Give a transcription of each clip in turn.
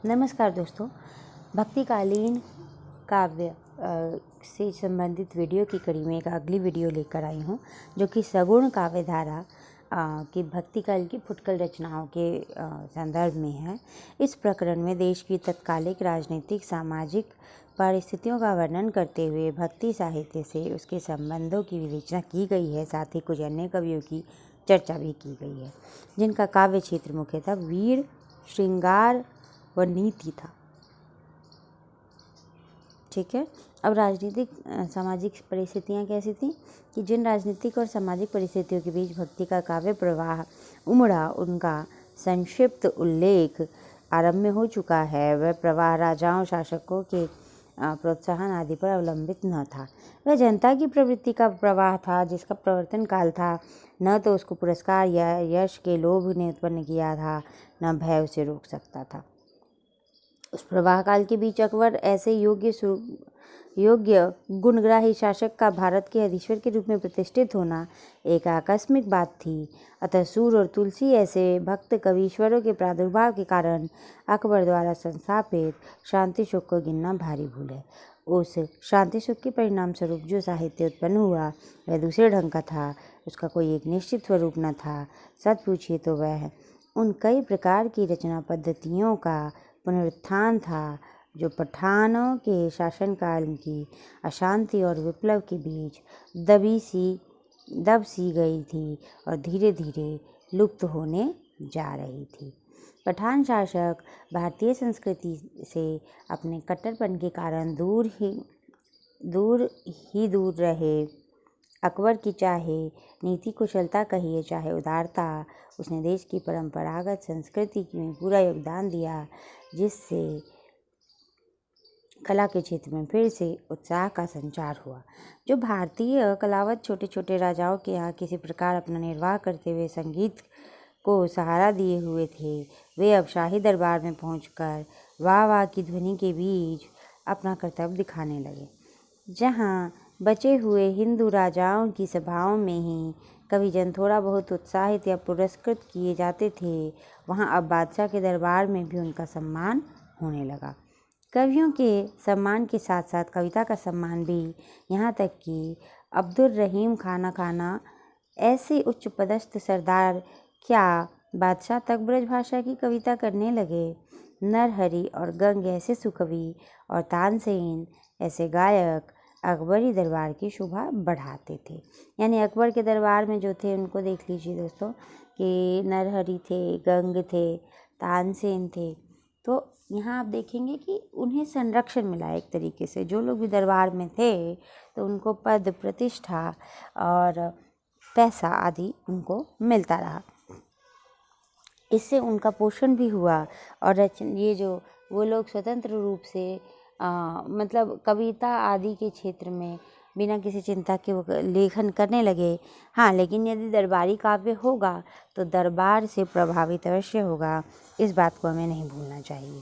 नमस्कार दोस्तों, भक्तिकालीन काव्य से संबंधित वीडियो की कड़ी में एक अगली वीडियो लेकर आई हूँ, जो कि सगुण काव्य धारा की भक्तिकाल की फुटकल रचनाओं के संदर्भ में है। इस प्रकरण में देश की तत्कालिक राजनीतिक सामाजिक परिस्थितियों का वर्णन करते हुए भक्ति साहित्य से उसके संबंधों की विवेचना की गई है। साथ ही कुछ अन्य कवियों की चर्चा भी की गई है, जिनका काव्य क्षेत्र मुख्यतः वीर, श्रृंगार व नीति था। ठीक है। अब राजनीतिक सामाजिक परिस्थितियाँ कैसी थी कि जिन राजनीतिक और सामाजिक परिस्थितियों के बीच भक्ति का काव्य प्रवाह उमड़ा, उनका संक्षिप्त उल्लेख आरंभ में हो चुका है। वह प्रवाह राजाओं, शासकों के प्रोत्साहन आदि पर अवलंबित न था। वह जनता की प्रवृत्ति का प्रवाह था, जिसका प्रवर्तन काल था। न तो उसको पुरस्कार या यश के लोभ ने उत्पन्न किया था, न भय उसे रोक सकता था। उस प्रवाह काल के बीच अकबर ऐसे योग्य गुणग्राही शासक का भारत के अधीश्वर के रूप में प्रतिष्ठित होना एक आकस्मिक बात थी। अतः सूर और तुलसी ऐसे भक्त कवीश्वरों के प्रादुर्भाव के कारण अकबर द्वारा संस्थापित शांति सुख को गिनना भारी भूल है। उस शांति सुख के परिणाम स्वरूप जो साहित्य उत्पन्न हुआ वह दूसरे ढंग का था। उसका कोई एक निश्चित स्वरूप न था। सच पूछिए तो वह उन कई प्रकार की रचना पद्धतियों का पुनरुत्थान था, जो पठानों के शासनकाल की अशांति और विप्लव के बीच दब सी गई थी और धीरे धीरे लुप्त होने जा रही थी। पठान शासक भारतीय संस्कृति से अपने कट्टरपन के कारण दूर रहे। अकबर की चाहे नीति कुशलता कहिए, चाहे उदारता, उसने देश की परंपरागत संस्कृति में पूरा योगदान दिया, जिससे कला के क्षेत्र में फिर से उत्साह का संचार हुआ। जो भारतीय कलावत छोटे छोटे राजाओं के यहाँ किसी प्रकार अपना निर्वाह करते हुए संगीत को सहारा दिए हुए थे, वे अब शाही दरबार में पहुंचकर वाह वाह की ध्वनि के बीच अपना कर्तव्य दिखाने लगे। जहाँ बचे हुए हिंदू राजाओं की सभाओं में ही कविजन थोड़ा बहुत उत्साहित या पुरस्कृत किए जाते थे, वहाँ अब बादशाह के दरबार में भी उनका सम्मान होने लगा। कवियों के सम्मान के साथ साथ कविता का सम्मान भी, यहाँ तक कि अब्दुल रहीम खाना ऐसे उच्च पदस्थ सरदार क्या बादशाह तक ब्रजभाषा की कविता करने लगे। नरहरि और गंग ऐसे सुकवि और तानसेन ऐसे गायक अकबरी दरबार की शोभा बढ़ाते थे। यानी अकबर के दरबार में जो थे उनको देख लीजिए दोस्तों कि नरहरि थे, गंग थे, तानसेन थे। तो यहाँ आप देखेंगे कि उन्हें संरक्षण मिला एक तरीके से। जो लोग भी दरबार में थे तो उनको पद, प्रतिष्ठा और पैसा आदि उनको मिलता रहा। इससे उनका पोषण भी हुआ और ये जो वो लोग स्वतंत्र रूप से मतलब कविता आदि के क्षेत्र में बिना किसी चिंता के वो लेखन करने लगे। हाँ, लेकिन यदि दरबारी काव्य होगा तो दरबार से प्रभावित अवश्य होगा। इस बात को हमें नहीं भूलना चाहिए।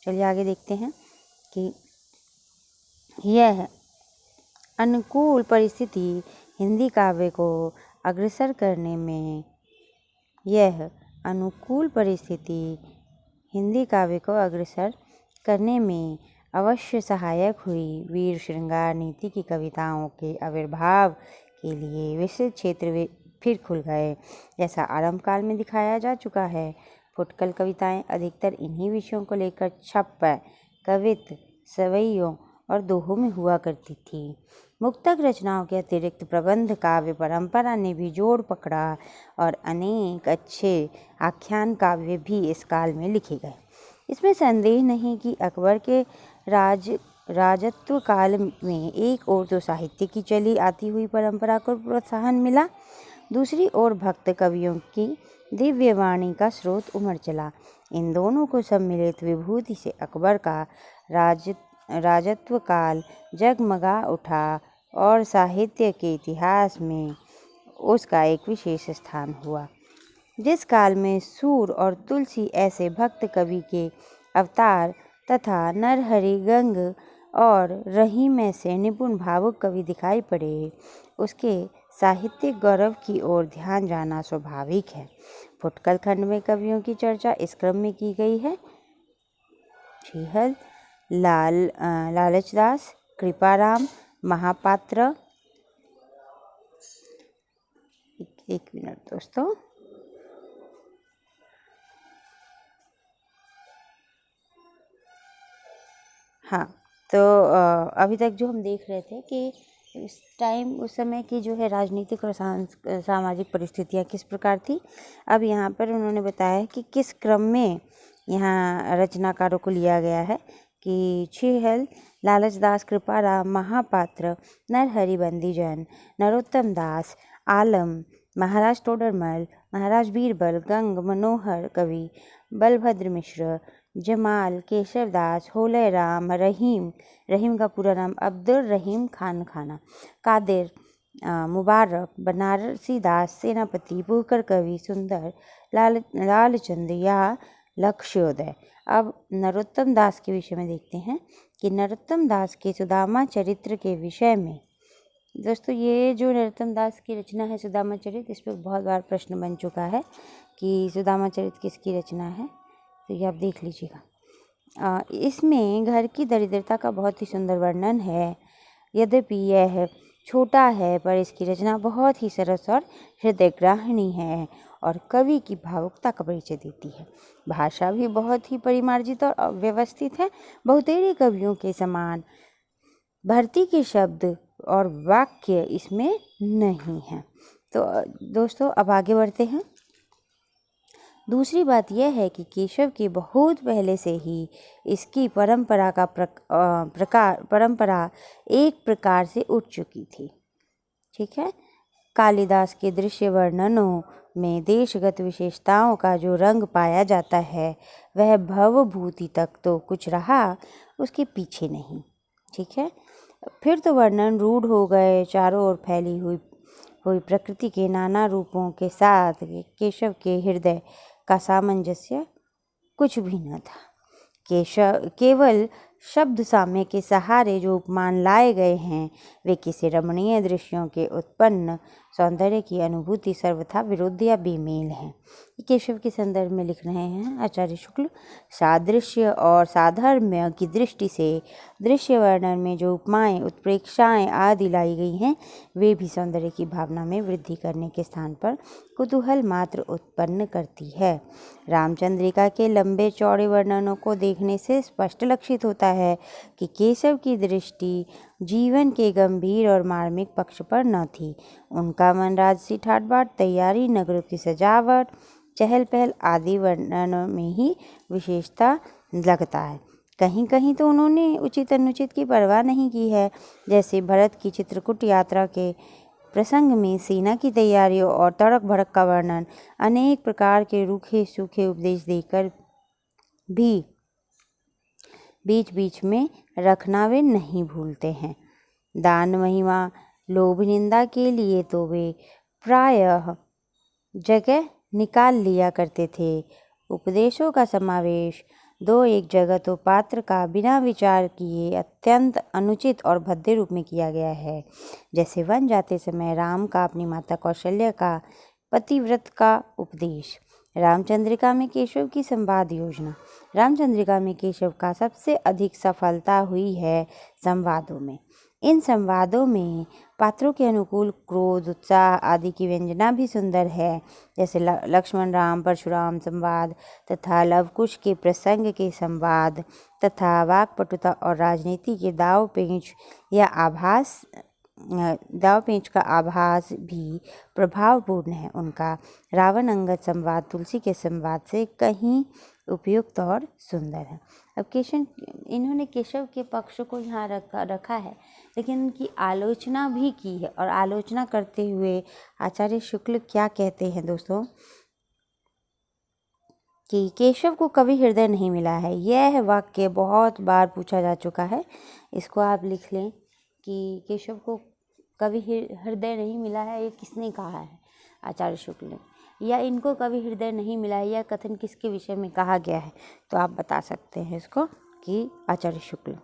चलिए आगे देखते हैं कि यह अनुकूल परिस्थिति हिंदी काव्य को अग्रसर करने में अवश्य सहायक हुई। वीर, श्रृंगार, नीति की कविताओं के आविर्भाव के लिए विस्तृत क्षेत्र फिर खुल गए, जैसा आरंभ काल में दिखाया जा चुका है। फुटकल कविताएं अधिकतर इन्हीं विषयों को लेकर छप्पय, कवित्त, सवैयों और दोहों में हुआ करती थी। मुक्तक रचनाओं के अतिरिक्त प्रबंध काव्य परंपरा ने भी जोड़ पकड़ा और अनेक अच्छे आख्यान काव्य भी इस काल में लिखे गए। इसमें संदेह नहीं कि अकबर के राजत्व काल में एक ओर तो साहित्य की चली आती हुई परंपरा को प्रोत्साहन मिला, दूसरी ओर भक्त कवियों की दिव्य वाणी का स्रोत उमड़ चला। इन दोनों को सम्मिलित विभूति से अकबर का राजत्व काल जगमगा उठा और साहित्य के इतिहास में उसका एक विशेष स्थान हुआ। जिस काल में सूर और तुलसी ऐसे भक्त कवि के अवतार तथा नरहरि, गंग और रहीम ऐसे निपुण भावुक कवि दिखाई पड़े, उसके साहित्यिक गौरव की ओर ध्यान जाना स्वाभाविक है। फुटकल खंड में कवियों की चर्चा इस क्रम में की गई है। छीहल, लालचदास, कृपाराम, महापात्र। एक मिनट दोस्तों। हाँ, तो अभी तक जो हम देख रहे थे कि उस समय की जो है राजनीतिक और सामाजिक परिस्थितियाँ किस प्रकार थी। अब यहाँ पर उन्होंने बताया कि किस क्रम में यहाँ रचनाकारों को लिया गया है कि छीहल, लालचदास, कृपाराम, महापात्र, नरहरि बंदीजन, नरोत्तम दास, आलम, महाराज तोडरमल, महाराज बीरबल, गंग मनोहर कवि, बलभद्र मिश्र, जमाल, केशवदास, होले राम, रहीम का पूरा नाम अब्दुल रहीम खान खाना, कादिर, मुबारक, बनारसी दास, सेनापति, भूकर कवि, सुंदर, लालचंद या लक्ष्योदय। अब नरोत्तम दास के विषय में देखते हैं कि नरोत्तम दास के सुदामा चरित्र के विषय में दोस्तों, ये जो नरोत्तम दास की रचना है सुदामा चरित्र, इस पर बहुत बार प्रश्न बन चुका है कि सुदामा चरित्र किसकी रचना है, तो ये आप देख लीजिएगा। इसमें घर की दरिद्रता का बहुत ही सुंदर वर्णन है। यद्यपि यह छोटा है पर इसकी रचना बहुत ही सरस और हृदयग्राहिणी है और कवि की भावुकता का परिचय देती है। भाषा भी बहुत ही परिमार्जित और व्यवस्थित है। बहुतेरे कवियों के समान भर्ती के शब्द और वाक्य इसमें नहीं है। तो दोस्तों, अब आगे बढ़ते हैं। दूसरी बात यह है कि केशव के बहुत पहले से ही इसकी परंपरा एक प्रकार से उठ चुकी थी। ठीक है। कालिदास के दृश्य वर्णनों में देशगत विशेषताओं का जो रंग पाया जाता है वह भवभूति तक तो कुछ रहा, उसके पीछे नहीं। ठीक है। फिर तो वर्णन रूढ़ हो गए। चारों ओर फैली हुई प्रकृति के नाना रूपों के साथ केशव के हृदय का सामंजस्य कुछ भी न था। केवल शब्द साम्य के सहारे जो उपमान लाए गए हैं वे किसी रमणीय दृश्यों के उत्पन्न सौंदर्य की अनुभूति सर्वथा विरुद्ध या बेमेल हैं। केशव के संदर्भ में लिख रहे हैं आचार्य शुक्ल। सादृश्य और साधर्म्य की दृष्टि से दृश्य वर्णन में जो उपमाएं, उत्प्रेक्षाएं आदि लाई गई हैं वे भी सौंदर्य की भावना में वृद्धि करने के स्थान पर कुतूहल मात्र उत्पन्न करती है। रामचंद्रिका के लंबे चौड़े वर्णनों को देखने से स्पष्ट लक्षित होता है कि केशव की दृष्टि जीवन के गंभीर और मार्मिक पक्ष पर न थी। उनका मन राजसी ठाट बाट, तैयारी, नगरों की सजावट, चहल पहल आदि वर्णनों में ही विशेषता लगता है। कहीं कहीं तो उन्होंने उचित अनुचित की परवाह नहीं की है। जैसे भरत की चित्रकूट यात्रा के प्रसंग में सेना की तैयारियों और तड़क भड़क का वर्णन अनेक प्रकार के रूखे सूखे उपदेश देकर भी बीच बीच में रखना वे नहीं भूलते हैं। दान महिमा लोभ निंदा के लिए तो वे प्रायः जगह निकाल लिया करते थे। उपदेशों का समावेश दो एक जगह तो पात्र का बिना विचार किए अत्यंत अनुचित और भद्दे रूप में किया गया है। जैसे वन जाते समय राम का अपनी माता कौशल्या का पतिव्रत का उपदेश। रामचंद्रिका में केशव की संवाद योजना। रामचंद्रिका में केशव का सबसे अधिक सफलता हुई है संवादों में। इन संवादों में पात्रों के अनुकूल क्रोध, उत्साह आदि की व्यंजना भी सुंदर है। जैसे लक्ष्मण राम परशुराम संवाद तथा लवकुश के प्रसंग के संवाद तथा वाक्पटुता और राजनीति के दाव पेंच का आभास भी प्रभावपूर्ण है। उनका रावण अंगद संवाद तुलसी के संवाद से कहीं उपयुक्त और सुंदर है। अब इन्होंने केशव के पक्ष को यहाँ रखा है, लेकिन उनकी आलोचना भी की है। और आलोचना करते हुए आचार्य शुक्ल क्या कहते हैं दोस्तों कि केशव को कभी हृदय नहीं मिला है। यह वाक्य बहुत बार पूछा जा चुका है। इसको आप लिख लें कि केशव को कभी हृदय नहीं मिला है, ये किसने कहा है? आचार्य शुक्ल ने। या इनको कभी हृदय नहीं मिला है, यह कथन किसके विषय में कहा गया है? तो आप बता सकते हैं इसको कि आचार्य शुक्ल।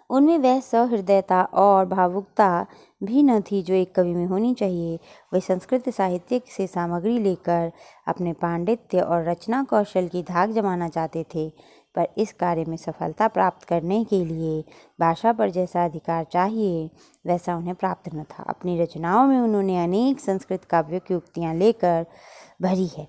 उनमें वह सहृदयता और भावुकता भी न थी जो एक कवि में होनी चाहिए। वे संस्कृत साहित्य से सामग्री लेकर अपने पांडित्य और रचना कौशल की धाक जमाना चाहते थे। पर इस कार्य में सफलता प्राप्त करने के लिए भाषा पर जैसा अधिकार चाहिए वैसा उन्हें प्राप्त न था। अपनी रचनाओं में उन्होंने अनेक संस्कृत काव्यों की उक्तियाँ लेकर भरी है,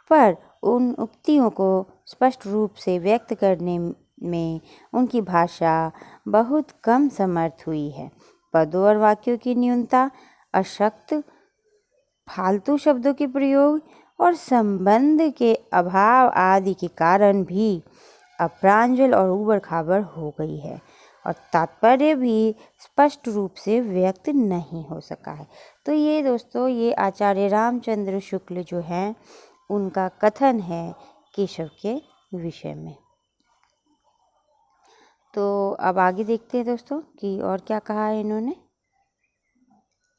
पर उन उक्तियों को स्पष्ट रूप से व्यक्त करने में उनकी भाषा बहुत कम समर्थ हुई है। पदों और वाक्यों की न्यूनता, अशक्त फालतू शब्दों के प्रयोग और संबंध के अभाव आदि के कारण भी अप्रांजल और ऊबड़-खाबड़ हो गई है और तात्पर्य भी स्पष्ट रूप से व्यक्त नहीं हो सका है। तो ये दोस्तों, ये आचार्य रामचंद्र शुक्ल जो हैं उनका कथन है केशव के विषय में। तो अब आगे देखते हैं दोस्तों कि और क्या कहा है इन्होंने।